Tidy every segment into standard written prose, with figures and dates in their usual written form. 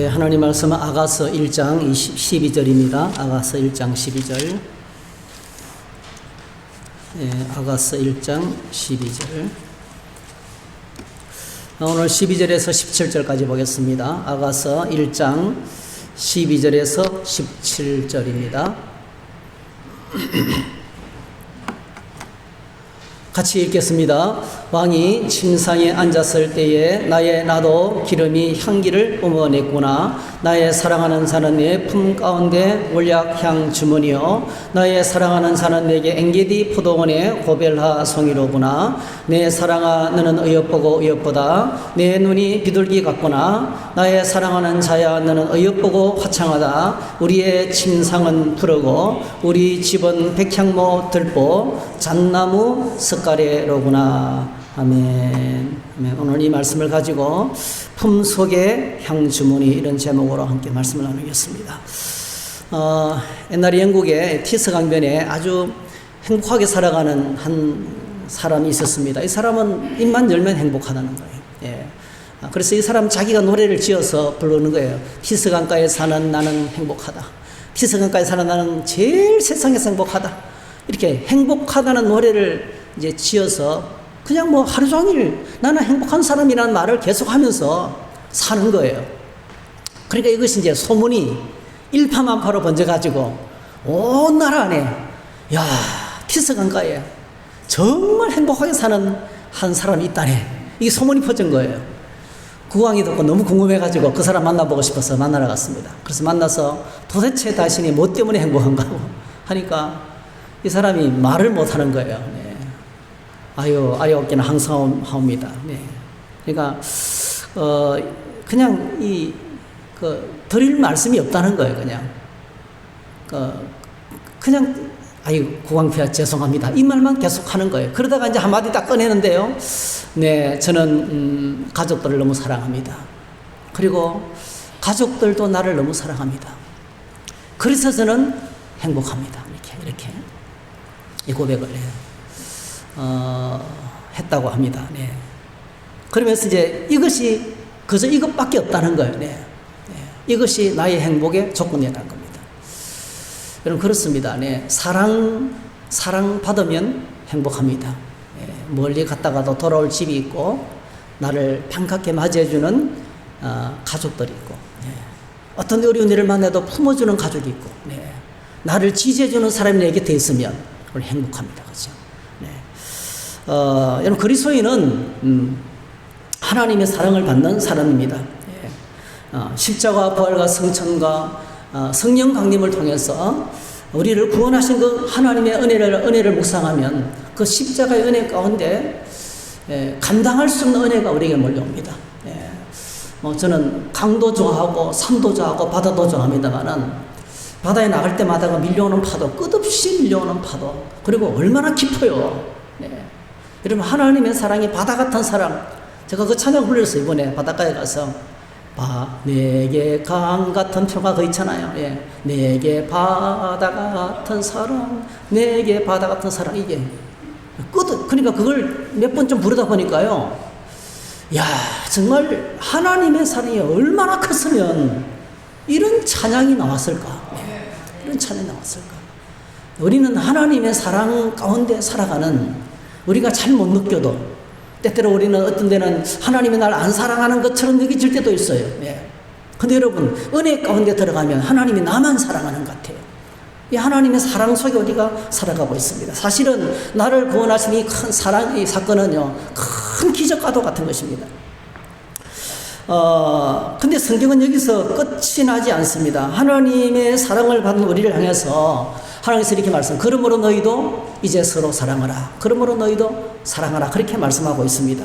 하나님 말씀은 아가서 1장 12절입니다. 아가서 1장 12절. 아가서 1장 12절. 오늘 12절에서 17절까지 보겠습니다. 아가서 1장 12절에서 17절입니다. 같이 읽겠습니다. 왕이 침상에 앉았을 때에 나도 기름이 향기를 뿜어냈구나. 나의 사랑하는 자는 내 품 가운데 몰약향 주머니요, 나의 사랑하는 자는 내게 엔게디 포도원의 고벨하 송이로구나. 내 사랑아, 너는 어여쁘고 어여쁘다. 내 눈이 비둘기 같구나. 나의 사랑하는 자야, 너는 어여쁘고 화창하다. 우리의 침상은 푸르고 우리 집은 백향모 들보 잣나무 석가래로구나. 아멘. 아멘. 오늘 이 말씀을 가지고 품속의 향주머니, 이런 제목으로 함께 말씀을 나누겠습니다. 옛날에 영국의 티스 강변에 아주 행복하게 살아가는 한 사람이 있었습니다. 이 사람은 입만 열면 행복하다는 거예요. 예. 그래서 이 사람 자기가 노래를 지어서 부르는 거예요. 티스 강가에 사는 나는 행복하다. 티스 강가에 사는 나는 제일 세상에서 행복하다. 이렇게 행복하다는 노래를 이제 지어서 그냥 뭐 하루 종일 나는 행복한 사람이라는 말을 계속 하면서 사는 거예요. 그러니까 이것이 이제 소문이 일파만파로 번져가지고 온 나라 안에, 야, 티스 강가에 정말 행복하게 사는 한 사람이 있다네. 이게 소문이 퍼진 거예요. 그 왕이 듣고 너무 궁금해가지고 그 사람 만나보고 싶어서 만나러 갔습니다. 그래서 만나서 도대체 자신이 뭐 때문에 행복한가 하니까 이 사람이 말을 못하는 거예요. 네. 아유 어깨는 항상하옵니다. 네. 그러니까 그냥 드릴 말씀이 없다는 거예요. 그냥 아유 국왕폐하 죄송합니다, 이 말만 계속 하는 거예요. 그러다가 이제 한마디 딱 꺼내는데요. 네, 저는 가족들을 너무 사랑합니다. 그리고 가족들도 나를 너무 사랑합니다. 그래서 저는 행복합니다. 이렇게 이 고백을 해요. 했다고 합니다. 네. 그러면서 이제 이것이 그저 이것밖에 없다는 거예요. 네. 네. 이것이 나의 행복의 조건이라는 겁니다. 여러분, 그렇습니다. 네. 사랑 받으면 행복합니다. 네. 멀리 갔다가도 돌아올 집이 있고, 나를 반갑게 맞이해주는 가족들이 있고, 네. 어떤 어려운 일을 만나도 품어주는 가족이 있고, 네. 나를 지지해주는 사람이 내 곁에 있으면 우리 행복합니다. 그렇죠? 여러분, 그리스도인은 하나님의 사랑을 받는 사람입니다. 예. 십자가 부활과 성천과 성령 강림을 통해서 우리를 구원하신 그 하나님의 은혜를 묵상하면 그 십자가의 은혜 가운데 감당할 수 없는 은혜가 우리에게 몰려옵니다. 예. 저는 강도 좋아하고 산도 좋아하고 바다도 좋아합니다만은, 바다에 나갈 때마다 밀려오는 파도, 끝없이 밀려오는 파도, 그리고 얼마나 깊어요. 네. 여러분, 하나님의 사랑이 바다 같은 사랑. 제가 그 찬양 불렀어요. 이번에 바닷가에 가서 내게 강 같은 표가 그 있잖아요. 예. 내게 바다 같은 사랑, 내게 바다 같은 사랑. 이게 그러니까 그걸 몇 번 좀 부르다 보니까요, 야, 정말 하나님의 사랑이 얼마나 컸으면 이런 찬양이 나왔을까. 이런 찬양이 나왔을까. 우리는 하나님의 사랑 가운데 살아가는, 우리가 잘 못 느껴도 때때로 우리는 어떤 데는 하나님이 날 안 사랑하는 것처럼 느껴질 때도 있어요. 예. 근데 여러분, 은혜 가운데 들어가면 하나님이 나만 사랑하는 것 같아요. 이 하나님의 사랑 속에 우리가 살아가고 있습니다. 사실은 나를 구원하신 이 큰 사랑, 이 사건은요, 큰 기적과도 같은 것입니다. 근데 성경은 여기서 끝이 나지 않습니다. 하나님의 사랑을 받는 우리를 향해서 하나님께서 이렇게 그러므로 너희도 이제 서로 사랑하라. 그러므로 너희도 사랑하라. 그렇게 말씀하고 있습니다.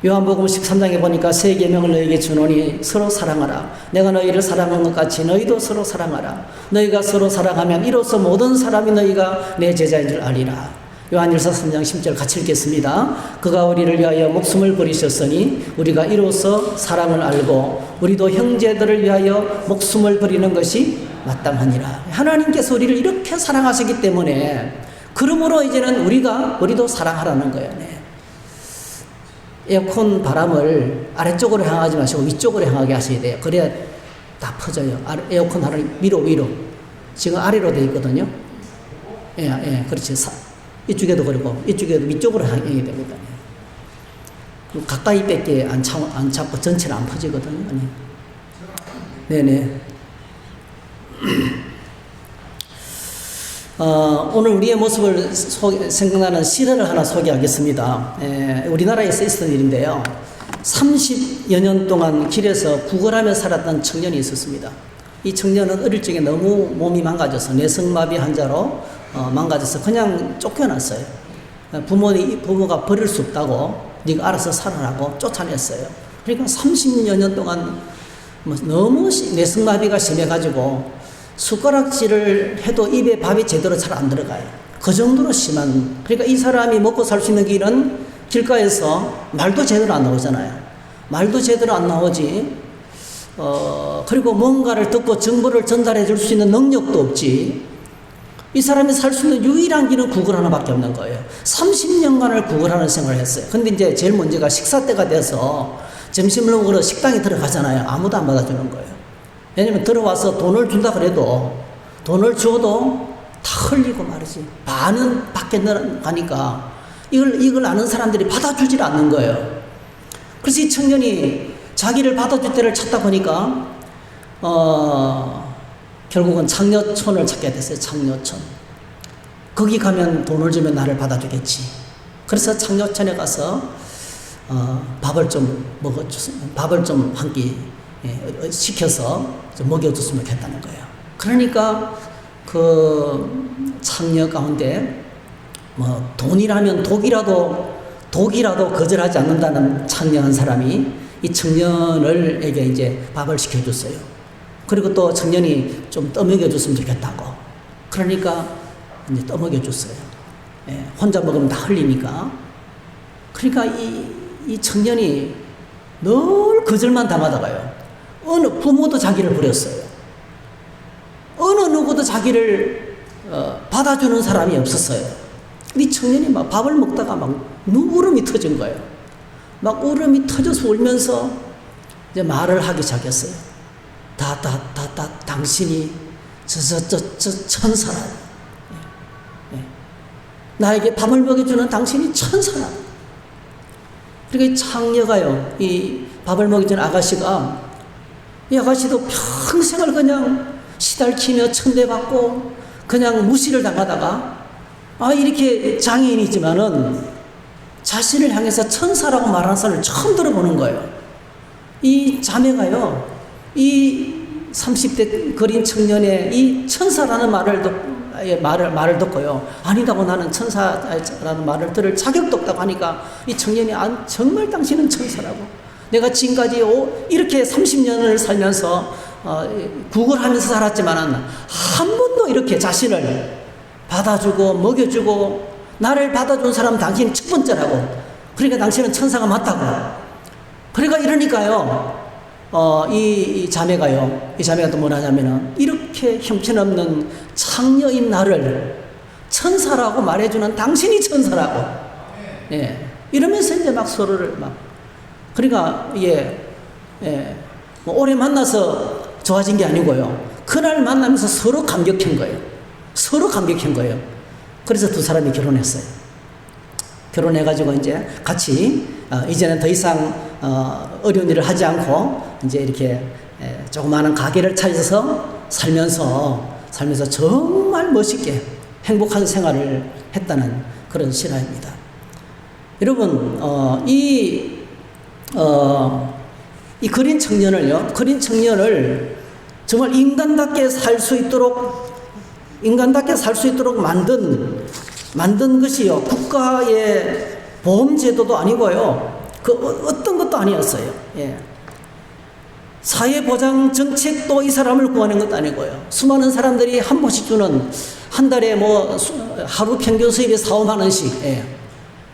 요한복음 13장에 보니까 새 계명을 너희에게 주노니 서로 사랑하라. 내가 너희를 사랑한 것 같이 너희도 서로 사랑하라. 너희가 서로 사랑하면 이로써 모든 사람이 너희가 내 제자인 줄 알리라. 요한일서 3장 10절 같이 읽겠습니다. 그가 우리를 위하여 목숨을 버리셨으니 우리가 이로써 사랑을 알고 우리도 형제들을 위하여 목숨을 버리는 것이 마땅하니라. 하나님께서 우리를 이렇게 사랑하시기 때문에, 그러므로 이제는 우리도 사랑하라는 거예요. 네. 에어컨 바람을 아래쪽으로 향하지 마시고 위쪽으로 향하게 하셔야 돼요. 그래야 다 퍼져요. 에어컨 바람이 위로. 지금 아래로 돼 있거든요. 예, 그렇지. 이쪽에도 그리고 이쪽에도 위쪽으로 향해야 됩니다. 가까이 뺏게 안 잡고 전체는 안 퍼지거든요. 네네. 오늘 우리의 모습을 생각나는 시를 하나 소개하겠습니다. 우리나라에서 있었던 일인데요. 30여 년 동안 길에서 구걸하며 살았던 청년이 있었습니다. 이 청년은 어릴 적에 너무 몸이 망가져서 뇌성마비 환자로 망가져서 그냥 쫓겨났어요. 부모가 버릴 수 없다고 네가 알아서 살아라고 쫓아냈어요. 그러니까 30여 년 동안 너무 뇌성마비가 심해가지고 숟가락질을 해도 입에 밥이 제대로 잘 안 들어가요. 그 정도로 심한. 그러니까 이 사람이 먹고 살 수 있는 길은 길가에서 말도 제대로 안 나오잖아요. 말도 제대로 안 나오지. 그리고 뭔가를 듣고 정보를 전달해 줄 수 있는 능력도 없지. 이 사람이 살 수 있는 유일한 길은 구걸 하나밖에 없는 거예요. 30년간을 구걸하는 생활을 했어요. 근데 이제 제일 문제가 식사 때가 돼서 점심을 먹으러 식당에 들어가잖아요. 아무도 안 받아주는 거예요. 왜냐면 들어와서 돈을 준다 그래도 돈을 줘도 다 흘리고 말이지. 반은 밖에 나가니까 이걸 아는 사람들이 받아주질 않는 거예요. 그래서 이 청년이 자기를 받아줄 때를 찾다 보니까 결국은 창녀촌을 찾게 됐어요. 창녀촌. 거기 가면 돈을 주면 나를 받아주겠지. 그래서 창녀촌에 가서 밥을 좀 한 끼 시켜서 좀 먹여줬으면 좋겠다는 거예요. 그러니까 그 창녀 가운데 돈이라면 독이라도 거절하지 않는다는 창녀한 사람이 이 청년에게 이제 밥을 시켜줬어요. 그리고 또 청년이 좀 떠먹여줬으면 좋겠다고. 그러니까 이제 떠먹여줬어요. 혼자 먹으면 다 흘리니까. 그러니까 이 청년이 늘 거절만 당하다가요. 어느 부모도 자기를 버렸어요. 어느 누구도 자기를 받아주는 사람이 없었어요. 이 청년이 막 밥을 먹다가 막 울음이 터진 거예요. 막 울음이 터져서 울면서 이제 말을 하기 시작했어요. 당신이 저 천사라. 나에게 밥을 먹여주는 당신이 천사라. 그러니까 이 창녀가요, 이 밥을 먹여주는 아가씨가, 이 아가씨도 평생을 그냥 시달키며 천대받고 그냥 무시를 당하다가 이렇게 장애인이지만은 자신을 향해서 천사라고 말하는 사람을 처음 들어보는 거예요. 이 자매가요, 이 30대 거린 청년의 이 천사라는 말을 듣고요. 아니다고 나는 천사라는 말을 들을 자격도 없다고 하니까 이 청년이 정말 당신은 천사라고. 내가 지금까지 이렇게 30년을 살면서 구걸하면서 살았지만은 한 번도 이렇게 자신을 받아주고 먹여주고 나를 받아준 사람 당신이 첫 번째라고. 그러니까 당신은 천사가 맞다고. 그러니까 이러니까요. 이 자매가 또 뭐라냐면은 이렇게 형편없는 창녀인 나를 천사라고 말해주는 당신이 천사라고. 이러면서 이제 막 서로를 그러니까 뭐 오래 만나서 좋아진 게 아니고요. 그날 만나면서 서로 감격한 거예요. 그래서 두 사람이 결혼했어요. 결혼해가지고 이제 같이 이제는 더 이상 어려운 일을 하지 않고 이제 이렇게 조그마한 가게를 차려서 살면서 정말 멋있게 행복한 생활을 했다는 그런 실화입니다. 여러분, 이 거린 청년을 정말 인간답게 살 수 있도록 만든 것이요. 국가의 보험제도도 아니고요. 어떤 것도 아니었어요. 사회보장정책도 이 사람을 구하는 것도 아니고요. 수많은 사람들이 한 번씩 주는 한 달에 하루 평균 수입이 4-5만 원씩.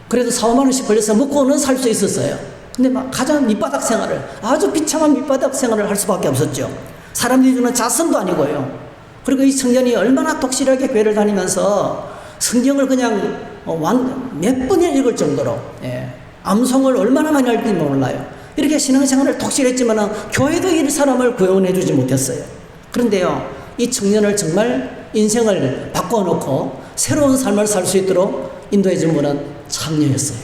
그래도 4-5만 원씩 벌려서 먹고는 살 수 있었어요. 근데 가장 아주 비참한 밑바닥 생활을 할 수밖에 없었죠. 사람들이 주는 자선도 아니고요. 그리고 이 청년이 얼마나 독실하게 교회를 다니면서 성경을 그냥 몇 번이나 읽을 정도로 암송을 얼마나 많이 할지 몰라요. 이렇게 신앙생활을 독실했지만 교회도 이 사람을 구원해 주지 못했어요. 그런데요, 이 청년을 정말 인생을 바꿔놓고 새로운 삶을 살 수 있도록 인도해 준 분은 창녀였어요.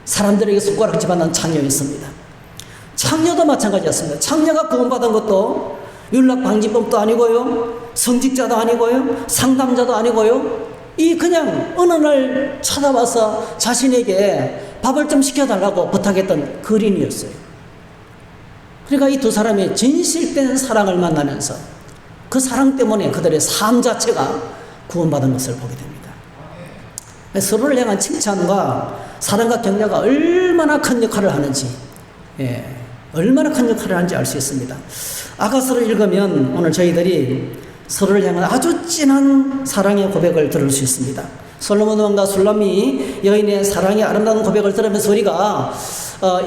사람들에게 손가락질 받는 창녀였습니다. 창녀도 마찬가지였습니다. 창녀가 구원받은 것도 윤락방지법도 아니고요, 성직자도 아니고요, 상담자도 아니고요, 이 그냥 어느 날 찾아와서 자신에게 밥을 좀 시켜달라고 부탁했던 거린이었어요. 그러니까 이 두 사람이 진실된 사랑을 만나면서 그 사랑 때문에 그들의 삶 자체가 구원받은 것을 보게 됩니다. 서로를 향한 칭찬과 사랑과 격려가 얼마나 큰 역할을 하는지, 얼마나 큰 역할을 하는지 알 수 있습니다. 아가서를 읽으면 오늘 저희들이 서로를 향한 아주 진한 사랑의 고백을 들을 수 있습니다. 솔로몬 왕과 술람미 여인의 사랑의 아름다운 고백을 들으면서 우리가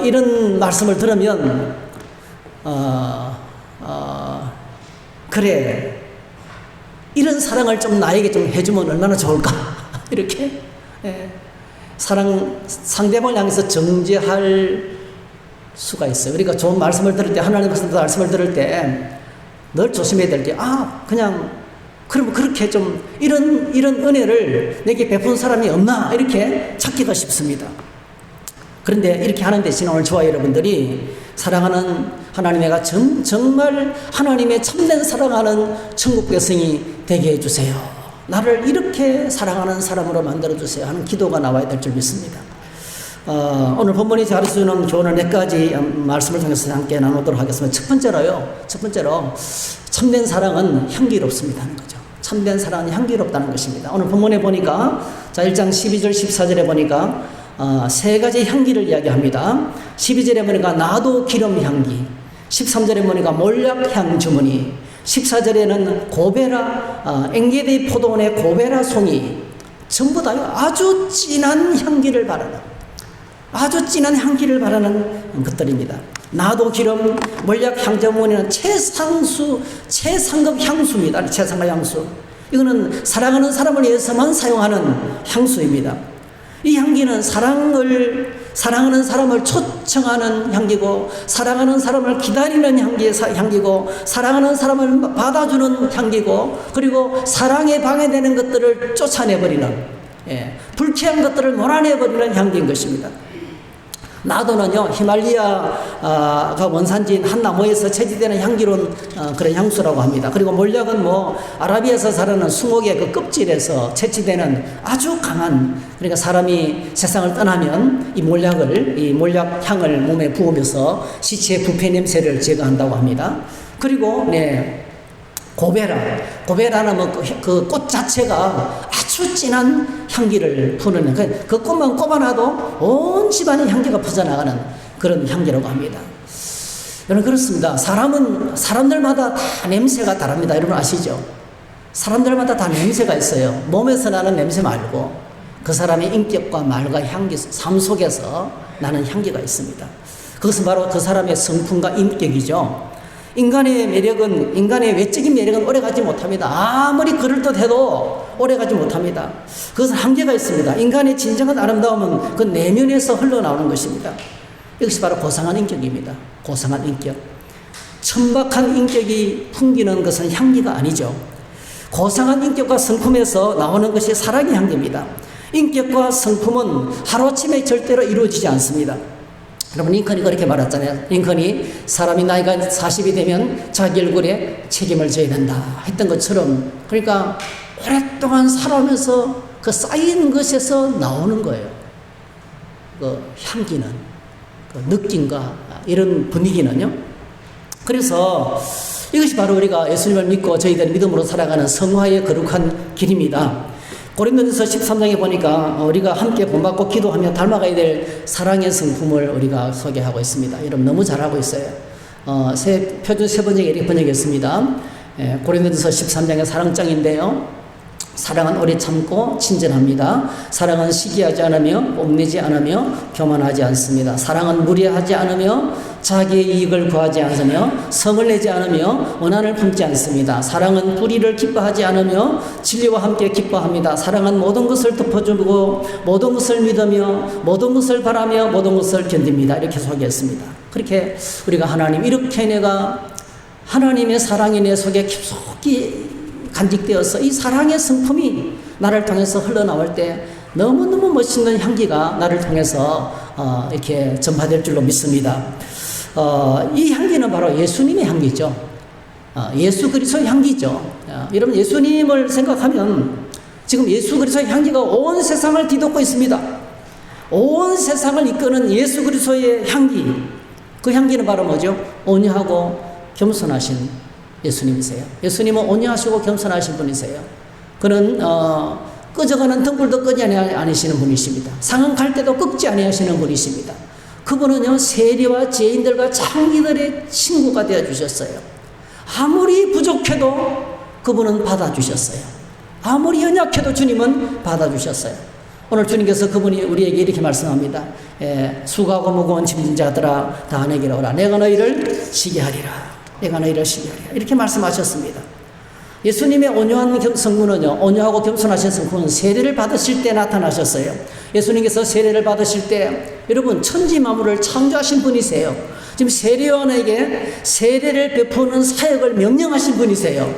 이런 말씀을 들으면 그래, 이런 사랑을 좀 나에게 좀 해주면 얼마나 좋을까 이렇게 상대방을 향해서 정죄할 수가 있어요. 우리가 좋은 말씀을 들을 때, 하나님께서 말씀을 들을 때 늘 조심해야 될 게, 그냥 그러면 그렇게 좀 이런 은혜를 내게 베푼 사람이 없나 이렇게 찾기가 쉽습니다. 그런데 이렇게 하는 대신 오늘 저와 여러분들이 사랑하는 하나님의 애가 정말 하나님의 참된 사랑하는 천국 백성이 되게 해주세요. 나를 이렇게 사랑하는 사람으로 만들어주세요 하는 기도가 나와야 될 줄 믿습니다. 오늘 본문이 가르쳐주는 교훈을 몇 가지 말씀을 통해서 함께 나누도록 하겠습니다. 첫 번째로 참된 사랑은 향기롭습니다 하는 거죠. 참된 사랑은 향기롭다는 것입니다. 오늘 본문에 보니까 1장 12절 14절에 보니까 세 가지 향기를 이야기합니다. 12절에 보니까 나도 기름 향기, 13절에 보니까 몰약향 주머니, 14절에는 고베라 엥게디 포도원의 고베라 송이, 전부 다 아주 진한 향기를 바라는 것들입니다. 나도 기름, 몰약 향주머니는 최상급 향수입니다. 최상급 향수. 이거는 사랑하는 사람을 위해서만 사용하는 향수입니다. 이 향기는 사랑하는 사람을 초청하는 향기고, 사랑하는 사람을 기다리는 향기고, 사랑하는 사람을 받아주는 향기고, 그리고 사랑에 방해되는 것들을 쫓아내버리는, 불쾌한 것들을 몰아내버리는 향기인 것입니다. 나도는요, 히말리아가 원산지인 한 나무에서 채취되는 향기로운 그런 향수라고 합니다. 그리고 몰약은 아라비아에서 자라는 숭옥의 그 껍질에서 채취되는 아주 강한, 그러니까 사람이 세상을 떠나면 이 몰약 향을 몸에 부으면서 시체의 부패 냄새를 제거한다고 합니다. 그리고 고베라는 그 꽃 자체가 아주 진한 향기를 부는, 그 꽃만 꼽아놔도 온 집안의 향기가 퍼져나가는 그런 향기라고 합니다. 여러분, 그렇습니다. 사람들마다 다 냄새가 다릅니다. 여러분 아시죠? 사람들마다 다 냄새가 있어요. 몸에서 나는 냄새 말고 그 사람의 인격과 말과 향기, 삶 속에서 나는 향기가 있습니다. 그것은 바로 그 사람의 성품과 인격이죠. 인간의 외적인 매력은 오래가지 못합니다. 아무리 그럴듯해도 오래가지 못합니다. 그것은 한계가 있습니다. 인간의 진정한 아름다움은 그 내면에서 흘러나오는 것입니다. 이것이 바로 고상한 인격입니다. 고상한 인격. 천박한 인격이 풍기는 것은 향기가 아니죠. 고상한 인격과 성품에서 나오는 것이 사랑의 향기입니다. 인격과 성품은 하루아침에 절대로 이루어지지 않습니다. 여러분, 링컨이 그렇게 말했잖아요. 링컨이 사람이 나이가 40이 되면 자기 얼굴에 책임을 져야 된다 했던 것처럼, 그러니까 오랫동안 살아오면서 그 쌓인 것에서 나오는 거예요. 그 향기는, 그 느낌과 이런 분위기는요. 그래서 이것이 바로 우리가 예수님을 믿고 저희들이 믿음으로 살아가는 성화의 거룩한 길입니다. 고린도전서 13장에 보니까 우리가 함께 본받고 기도하며 닮아가야 될 사랑의 성품을 우리가 소개하고 있습니다. 여러분 너무 잘하고 있어요. 표준 세 번째 이렇게 번역했습니다. 고린도전서 13장의 사랑장인데요. 사랑은 오래 참고 친절합니다. 사랑은 시기하지 않으며 뽐내지 않으며 교만하지 않습니다. 사랑은 무례하지 않으며 자기의 이익을 구하지 않으며 성을 내지 않으며 원한을 품지 않습니다. 사랑은 불의를 기뻐하지 않으며 진리와 함께 기뻐합니다. 사랑은 모든 것을 덮어주고 모든 것을 믿으며 모든 것을 바라며 모든 것을 견딥니다. 이렇게 소개했습니다. 그렇게 우리가 하나님 이렇게 내가 하나님의 사랑이 내 속에 깊숙이 간직되어서 이 사랑의 성품이 나를 통해서 흘러나올 때 너무너무 멋있는 향기가 나를 통해서 이렇게 전파될 줄로 믿습니다. 이 향기는 바로 예수님의 향기죠. 예수 그리스도의 향기죠. 여러분 예수님을 생각하면 지금 예수 그리스도의 향기가 온 세상을 뒤덮고 있습니다. 온 세상을 이끄는 예수 그리스도의 향기, 그 향기는 바로 뭐죠? 온유하고 겸손하신 예수님이세요. 예수님은 온유하시고 겸손하신 분이세요. 그는 꺼져가는 등불도 끄지 아니하시는 분이십니다. 상은 갈 때도 끄지 아니하시는 분이십니다. 그분은요 세리와 죄인들과 창기들의 친구가 되어주셨어요. 아무리 부족해도 그분은 받아주셨어요. 아무리 연약해도 주님은 받아주셨어요. 오늘 주님께서 그분이 우리에게 이렇게 말씀합니다. 수고하고 무거운 짐진 자들아 다 내게로 오라. 내가 너희를 쉬게 하리라. 내가 너희를 쉬게 하리라. 이렇게 말씀하셨습니다. 예수님의 온유한 성분은요, 온유하고 겸손하신 성분은 세례를 받으실 때 나타나셨어요. 예수님께서 세례를 받으실 때 여러분 천지 만물을 창조하신 분이세요. 지금 세례요한에게 세례를 베푸는 사역을 명령하신 분이세요.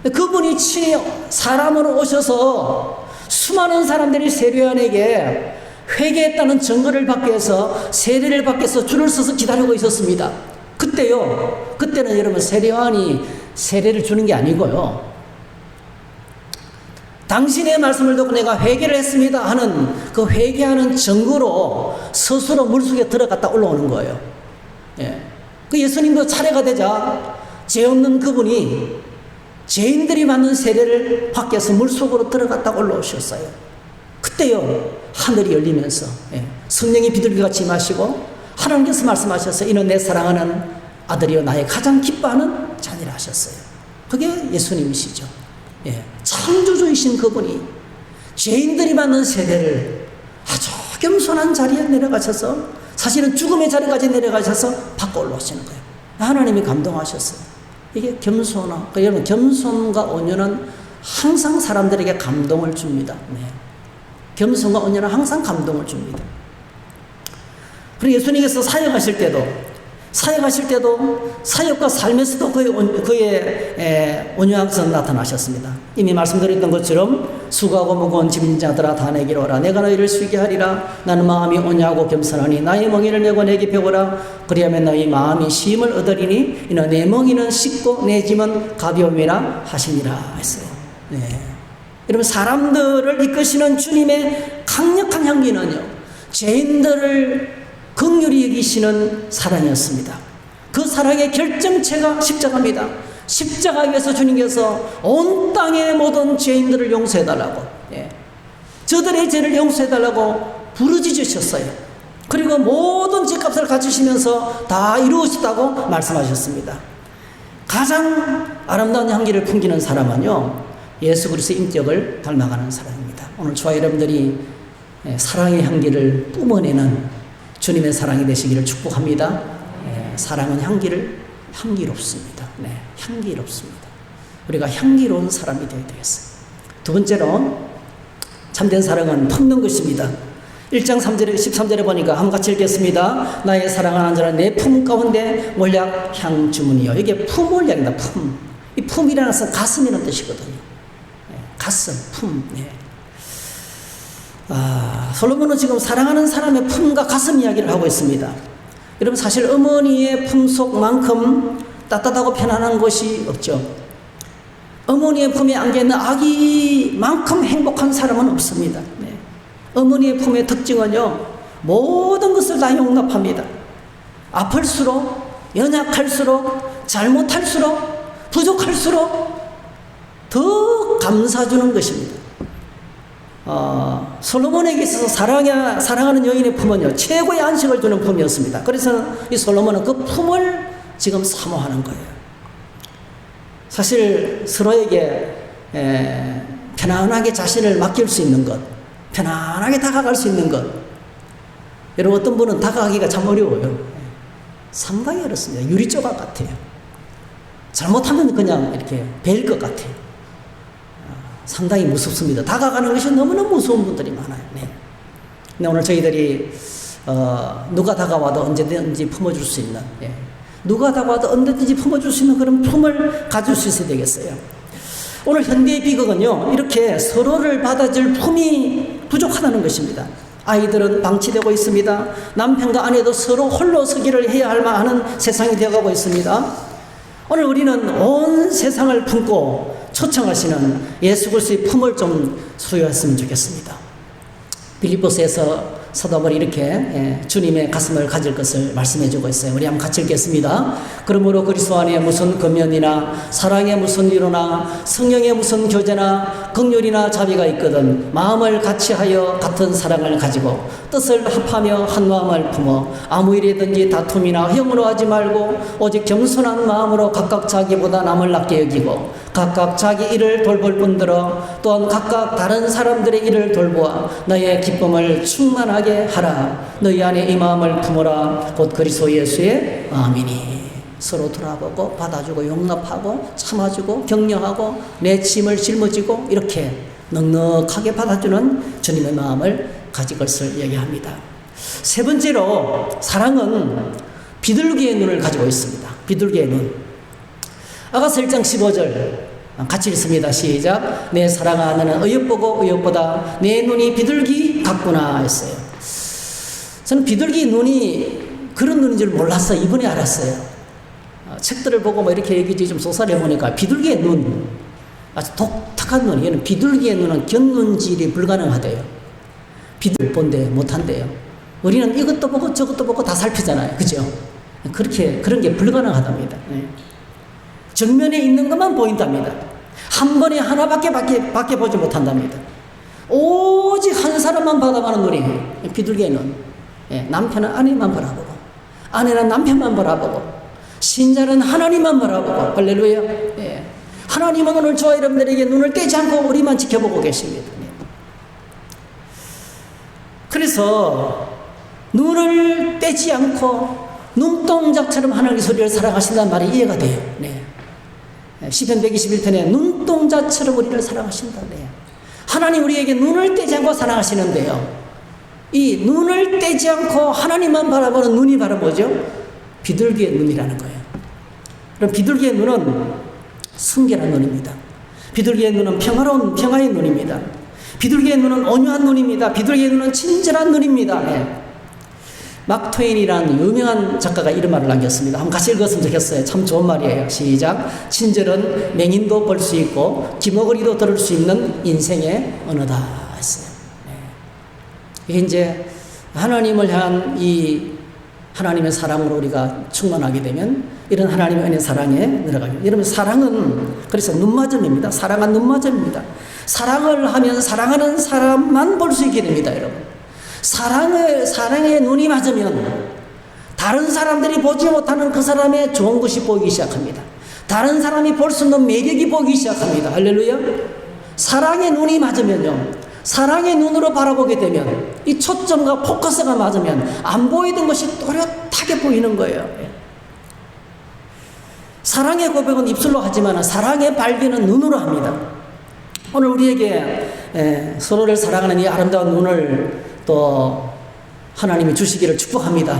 그분이 친히 사람으로 오셔서 수많은 사람들이 세례요한에게 회개했다는 증거를 받기 위해서 세례를 받기 위해서 줄을 서서 기다리고 있었습니다. 그때는 여러분 세례요한이 세례를 주는 게 아니고요. 당신의 말씀을 듣고 내가 회개를 했습니다 하는 그 회개하는 증거로 스스로 물속에 들어갔다 올라오는 거예요. 그 예수님도 차례가 되자 죄 없는 그분이 죄인들이 받는 세례를 받기 위해서 물속으로 들어갔다 올라오셨어요. 그때요 하늘이 열리면서 성령이 비둘기같이 임하시고 하나님께서 말씀하셔서 이는 내 사랑하는 아들이요 나의 가장 기뻐하는 자녀라 하셨어요. 그게 예수님이시죠. 창조주이신 그분이 죄인들이 받는 세례를 아주 겸손한 자리에 내려가셔서 사실은 죽음의 자리까지 내려가셔서 받고 올라오시는 거예요. 하나님이 감동하셨어요. 이게 여러분 겸손과 온유는 항상 사람들에게 감동을 줍니다. 겸손과 온유는 항상 감동을 줍니다. 그리고 예수님께서 사역하실 때도 사역과 삶에서도 그의 온유한 것은 나타나셨습니다. 이미 말씀드렸던 것처럼 수고하고 무거운 짐진 자들아 다 내게로 오라. 내가 너희를 쉬게 하리라. 나는 마음이 온유하고 겸손하니 나의 멍에를 메고 내게 배우라. 그리하면 너희 마음이 쉼을 얻으리니 이는 내 멍에는 쉽고 내 짐은 가벼움이라 하시니라 했어요. 여러분 사람들을 이끄시는 주님의 강력한 향기는요 죄인들을 긍휼히 여기시는 사랑이었습니다. 그 사랑의 결정체가 십자가입니다. 십자가 위에서 주님께서 온 땅의 모든 죄인들을 용서해달라고 저들의 죄를 용서해달라고 부르짖으셨어요. 그리고 모든 죄값을 갖추시면서 다 이루으셨다고 말씀하셨습니다. 가장 아름다운 향기를 풍기는 사람은요 예수 그리스도의 인격을 닮아가는 사람입니다. 오늘 저와 여러분들이 사랑의 향기를 뿜어내는 주님의 사랑이 되시기를 축복합니다. 사랑은 향기롭습니다. 향기롭습니다. 우리가 향기로운 사람이 되어야 되겠어요. 두 번째로 참된 사랑은 품는 것입니다. 1장 13절에 보니까 한번 같이 읽겠습니다. 나의 사랑하는 자는 내 품 가운데 몰약 향 주문이요. 이게 품을 얘기합니다. 품. 이 품이라는 것은 가슴이라는 뜻이거든요. 가슴, 품. 솔로몬은 지금 사랑하는 사람의 품과 가슴 이야기를 하고 있습니다. 여러분 사실 어머니의 품속만큼 따뜻하고 편안한 것이 없죠. 어머니의 품에 안겨있는 아기만큼 행복한 사람은 없습니다. 어머니의 품의 특징은요 모든 것을 다 용납합니다. 아플수록 연약할수록 잘못할수록 부족할수록 더 감사주는 것입니다. 솔로몬에게 있어서 사랑하는 여인의 품은요 최고의 안식을 주는 품이었습니다. 그래서 이 솔로몬은 그 품을 지금 사모하는 거예요. 사실 서로에게 편안하게 자신을 맡길 수 있는 것, 편안하게 다가갈 수 있는 것. 여러분 어떤 분은 다가가기가 참 어려워요. 상당히 어렵습니다. 유리 조각 같아요. 잘못하면 그냥 이렇게 베일 것 같아요. 상당히 무섭습니다. 다가가는 것이 너무너무 무서운 분들이 많아요. 네. 근데 오늘 저희들이 누가 다가와도 언제든지 품어줄 수 있는, 예. 누가 다가와도 언제든지 품어줄 수 있는 그런 품을 가질 수 있어야 되겠어요. 오늘 현대의 비극은요, 이렇게 서로를 받아줄 품이 부족하다는 것입니다. 아이들은 방치되고 있습니다. 남편과 아내도 서로 홀로 서기를 해야 할 만한 세상이 되어가고 있습니다. 오늘 우리는 온 세상을 품고 초청하시는 예수 그리스도의 품을 좀 소유했으면 좋겠습니다. 빌립보서에서 사도 바울이 이렇게 주님의 가슴을 가질 것을 말씀해 주고 있어요. 우리 한번 같이 읽겠습니다. 그러므로 그리스도 안에 무슨 금연이나 사랑의 무슨 위로나 성령의 무슨 교제나 긍휼이나 자비가 있거든 마음을 같이하여 같은 사랑을 가지고 뜻을 합하며 한 마음을 품어 아무 일이든지 다툼이나 혐오하지 말고 오직 겸손한 마음으로 각각 자기보다 남을 낮게 여기고 각각 자기 일을 돌볼 뿐더러 또한 각각 다른 사람들의 일을 돌보아 너의 기쁨을 충만하게 하라. 너희 안에 이 마음을 품어라. 곧 그리스도 예수의 마음이니. 서로 돌아보고 받아주고 용납하고 참아주고 격려하고 내 짐을 짊어지고 이렇게 넉넉하게 받아주는 주님의 마음을 가질 것을 얘기합니다. 세 번째로 사랑은 비둘기의 눈을 가지고 있습니다. 비둘기의 눈. 아가서 1장 15절 같이 읽습니다. 시작. 내 사랑아 너는 의협보고 의협보다 내 눈이 비둘기 같구나 했어요. 저는 비둘기 눈이 그런 눈인 줄 몰랐어요. 이번에 알았어요. 책들을 보고 뭐 이렇게 얘기지 좀 소설해 보니까 비둘기의 눈 아주 독특한 눈이에요. 비둘기의 눈은 견눈질이 불가능하대요. 비둘기 본데 못한대요. 우리는 이것도 보고 저것도 보고 다 살피잖아요. 그죠? 그런 게 불가능하답니다. 네. 정면에 있는 것만 보인답니다. 한 번에 하나밖에 보지 못한답니다. 오직 한 사람만 바라보는 눈이 비둘기의 눈. 예, 남편은 아내만 바라보고 아내는 남편만 바라보고 신자는 하나님만 바라보고 할렐루야. 예. 하나님은 오늘 저와 여러분들에게 눈을 떼지 않고 우리만 지켜보고 계십니다. 예. 그래서 눈을 떼지 않고 눈동자처럼 하나님의 소리를 사랑하신다는 말이 이해가 돼요. 네. 시편 121편에 눈동자처럼 우리를 사랑하신다. 네. 하나님 우리에게 눈을 떼지 않고 사랑하시는데요. 이 눈을 떼지 않고 하나님만 바라보는 눈이 바로 뭐죠? 비둘기의 눈이라는 거예요. 그럼 비둘기의 눈은 순결한 눈입니다. 비둘기의 눈은 평화의 눈입니다. 비둘기의 눈은 온유한 눈입니다. 비둘기의 눈은 친절한 눈입니다. 네. 막 트웨인이라는 유명한 작가가 이런 말을 남겼습니다. 한번 같이 읽었으면 좋겠어요. 참 좋은 말이에요. 시작. 친절은 맹인도 볼 수 있고 기머거리도 들을 수 있는 인생의 언어다 했어요. 네. 이게 이제 하나님을 향한 이 하나님의 사랑으로 우리가 충만하게 되면 이런 하나님의 은혜 사랑에 늘어가요. 여러분 사랑은 그래서 눈맞음입니다. 사랑은 눈맞음입니다. 사랑을 하면 사랑하는 사람만 볼 수 있게 됩니다. 여러분. 사랑의 눈이 맞으면 다른 사람들이 보지 못하는 그 사람의 좋은 것이 보이기 시작합니다. 다른 사람이 볼 수 없는 매력이 보이기 시작합니다. 할렐루야. 사랑의 눈이 맞으면요, 사랑의 눈으로 바라보게 되면 이 초점과 포커스가 맞으면 안 보이던 것이 또렷하게 보이는 거예요. 사랑의 고백은 입술로 하지만 사랑의 발견은 눈으로 합니다. 오늘 우리에게 서로를 사랑하는 이 아름다운 눈을 또 하나님이 주시기를 축복합니다.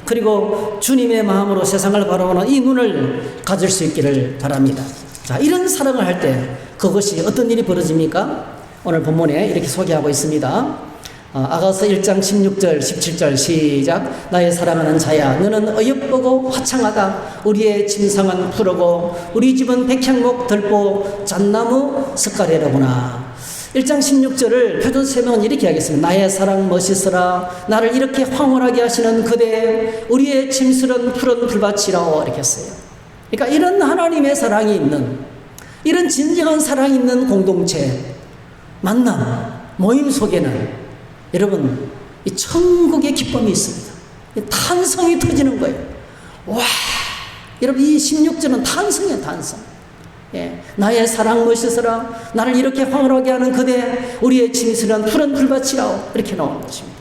그리고 주님의 마음으로 세상을 바라보는 이 눈을 가질 수 있기를 바랍니다. 자, 이런 사랑을 할 때 그것이 어떤 일이 벌어집니까? 오늘 본문에 이렇게 소개하고 있습니다. 아가서 1장 16절 17절 시작. 나의 사랑하는 자야 너는 어여쁘고 화창하다. 우리의 침상은 푸르고 우리 집은 백향목 들보 잣나무 석가래로구나. 1장 16절을 표준 설명은 이렇게 하겠습니다. 나의 사랑 멋있으라. 나를 이렇게 황홀하게 하시는 그대 우리의 침실은 푸른 풀밭이라고 이렇게 했어요. 그러니까 이런 하나님의 사랑이 있는, 이런 진정한 사랑이 있는 공동체 만남 모임 속에는 여러분 이 천국의 기쁨이 있습니다. 탄성이 터지는 거예요. 와, 여러분 이 16절은 탄성이에요. 탄성. 예, 나의 사랑 멋있으라. 나를 이렇게 황홀하게 하는 그대 우리의 침실은 푸른 풀밭이라고 이렇게 나오는 것입니다.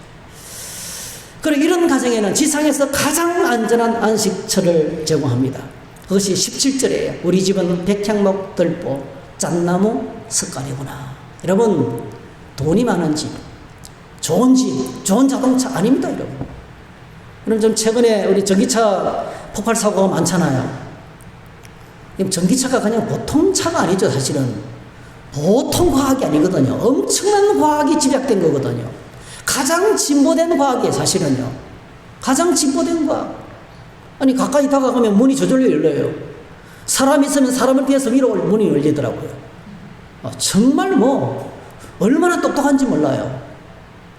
그리고 이런 가정에는 지상에서 가장 안전한 안식처를 제공합니다. 그것이 17절이에요. 우리 집은 백향목 들보 잣나무 석가리구나. 여러분, 돈이 많은 집, 좋은 집, 좋은 자동차 아닙니다, 여러분. 여러분, 좀 최근에 우리 전기차 폭발 사고가 많잖아요. 전기차가 그냥 보통 차가 아니죠, 사실은. 보통 과학이 아니거든요. 엄청난 과학이 집약된 거거든요. 가장 진보된 과학이에요, 사실은요. 가장 진보된 과학. 아니, 가까이 다가가면 문이 저절로 열려요. 사람이 있으면 사람을 피해서 위로 문이 열리더라고요. 정말 얼마나 똑똑한지 몰라요.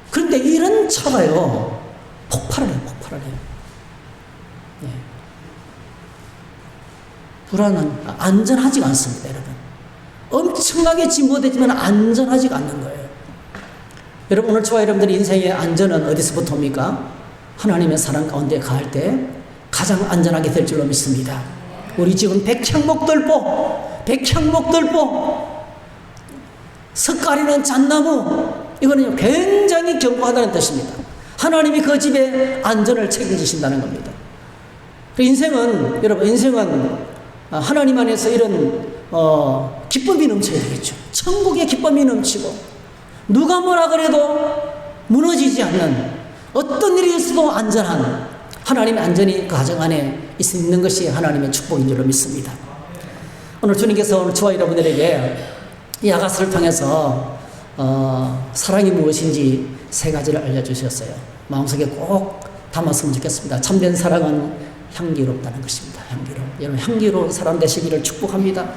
그런데 이런 차가요, 폭발을 해요. 네. 안전하지가 않습니다, 여러분. 엄청나게 진보되지만 안전하지가 않는 거예요. 여러분, 오늘 저와 여러분들의 인생의 안전은 어디서부터 옵니까? 하나님의 사랑 가운데 가할 때 가장 안전하게 될 줄로 믿습니다. 우리 집은 백향목들보, 석가리는 잣나무, 이거는 굉장히 견고하다는 뜻입니다. 하나님이 그 집의 안전을 책임지신다는 겁니다. 인생은 하나님 안에서 이런 기쁨이 넘쳐야 되겠죠. 천국의 기쁨이 넘치고 누가 뭐라 그래도 무너지지 않는, 어떤 일이 있어도 안전한 하나님의 안전이 그 가정 안에 있는 것이 하나님의 축복인 줄로 믿습니다. 오늘 주님께서 오늘 저와 여러분들에게 이 아가서를 통해서 사랑이 무엇인지 3가지를 알려주셨어요. 마음속에 꼭 담았으면 좋겠습니다. 참된 사랑은 향기롭다는 것입니다. 여러분, 향기로운 사람 되시기를 축복합니다.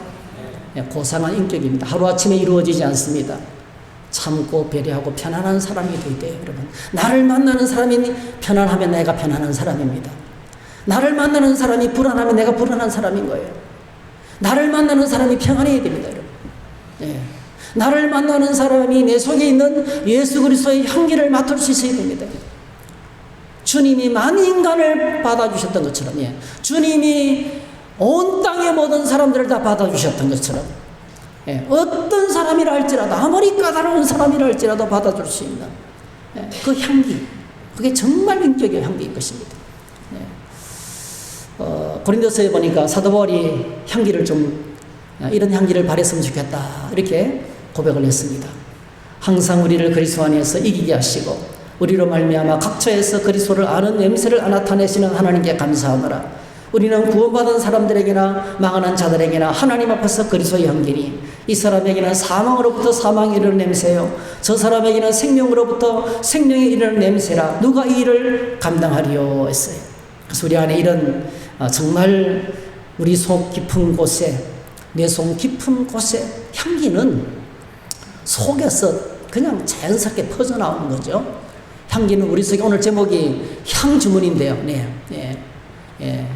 고상한 인격입니다. 하루아침에 이루어지지 않습니다. 참고 배려하고 편안한 사람이 되어야 돼요, 여러분. 나를 만나는 사람이 편안하면 내가 편안한 사람입니다. 나를 만나는 사람이 불안하면 내가 불안한 사람인 거예요. 나를 만나는 사람이 평안해야 됩니다, 여러분. 네. 나를 만나는 사람이 내 속에 있는 예수 그리스도의 향기를 맡을 수 있어야 됩니다. 주님이 만인간을 받아주셨던 것처럼, 주님이 온 땅의 모든 사람들을 다 받아주셨던 것처럼, 어떤 사람이라 할지라도, 아무리 까다로운 사람이라 할지라도 받아줄 수 있는 그 향기, 그게 정말 인격의 향기인 것입니다. 고린도서에 보니까 사도 바울이 향기를 이런 향기를 바랬으면 좋겠다, 이렇게 고백을 했습니다. 항상 우리를 그리스도 안에서 이기게 하시고 우리로 말미암아 각처에서 그리스도를 아는 냄새를 나타내시는 하나님께 감사하노라. 우리는 구원받은 사람들에게나 망하는 자들에게나 하나님 앞에서 그리스도의 향기니 이 사람에게는 사망으로부터 사망이 이르는 냄새요, 저 사람에게는 생명으로부터 생명이 이르는 냄새라. 누가 이 일을 감당하리요 했어요. 그래서 우리 안에 이런 정말 우리 속 깊은 곳에, 내 속 깊은 곳에 향기는 속에서 그냥 자연스럽게 퍼져나오는 거죠. 향기는 우리 속에, 오늘 제목이 향주문인데요.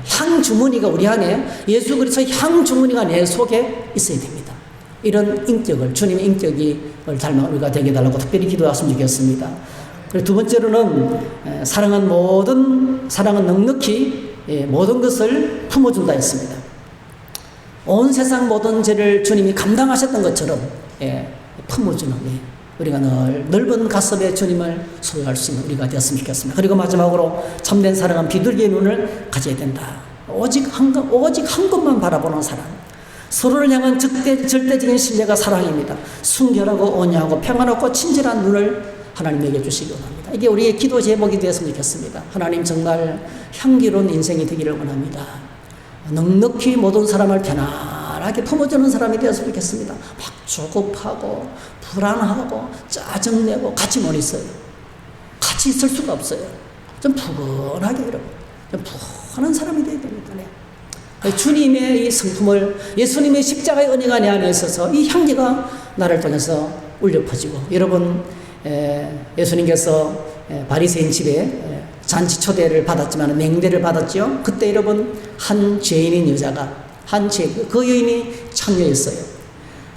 향주머니가 우리 안에, 예수 그리스도의 향주머니가 내 속에 있어야 됩니다. 이런 인격을, 주님의 인격을 닮아 우리가 되게 해달라고 특별히 기도했으면 좋겠습니다. 그리고 두 번째로는 사랑은 넉넉히 모든 것을 품어준다 했습니다. 온 세상 모든 죄를 주님이 감당하셨던 것처럼 품어주는, 우리가 넓은 가슴에 주님을 소유할 수 있는 우리가 되었으면 좋겠습니다. 그리고 마지막으로 참된 사랑은 비둘기의 눈을 가져야 된다. 오직 한 것만 바라보는 사랑. 서로를 향한 절대적인 신뢰가 사랑입니다. 순결하고 온유하고 평안하고 친절한 눈을 하나님에게 주시기 원합니다. 이게 우리의 기도 제목이 되었으면 좋겠습니다. 하나님, 정말 향기로운 인생이 되기를 원합니다. 넉넉히 모든 사람을 편안하게 품어주는 사람이 되었으면 좋겠습니다. 막 조급하고 불안하고 짜증내고 같이 못 있어요. 같이 있을 수가 없어요. 좀 푸근하게, 여러분, 좀 푸근한 사람이 되어야 됩니다. 주님의 이 성품을, 예수님의 십자가의 은혜가 내 안에 있어서 이 향기가 나를 통해서 울려 퍼지고, 여러분, 예수님께서 바리새인 집에 잔치 초대를 받았지만 맹대를 받았죠. 그때 여러분, 한 죄인인 여자가, 그 여인이 창녀였어요.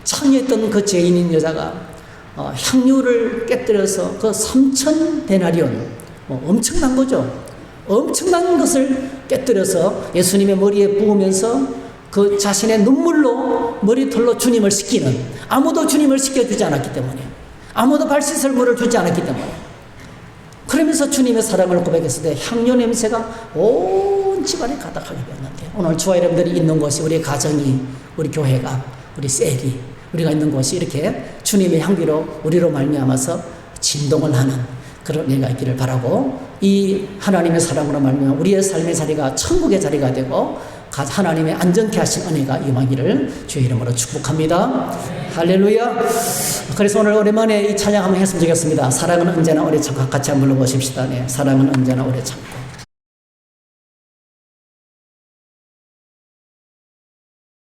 창녀였던 그 죄인인 여자가 향유를 깨뜨려서 그 3,000데나리온, 엄청난 거죠. 엄청난 것을 깨뜨려서 예수님의 머리에 부으면서 그 자신의 눈물로 머리털로 주님을 씻기는, 아무도 주님을 씻겨주지 않았기 때문에, 아무도 발 씻을 물을 주지 않았기 때문에, 그러면서 주님의 사랑을 고백했을 때 향료 냄새가 온 집안에 가득하게 되었는데, 오늘 주와 여러분들이 있는 곳이, 우리 가정이, 우리 교회가, 우리 셀이, 우리가 있는 곳이 이렇게 주님의 향기로 우리로 말미암아서 진동을 하는 그런 예가 있기를 바라고, 이 하나님의 사랑으로 말미암아 우리의 삶의 자리가 천국의 자리가 되고 하나님의 안전케 하신 은혜가 임하기를 주의 이름으로 축복합니다. 할렐루야. 그래서 오늘 오랜만에 이 찬양 한번 했으면 좋겠습니다. 사랑은 언제나 오래 참고. 같이 한번 불러보십시다. 네, 사랑은 언제나 오래 참고.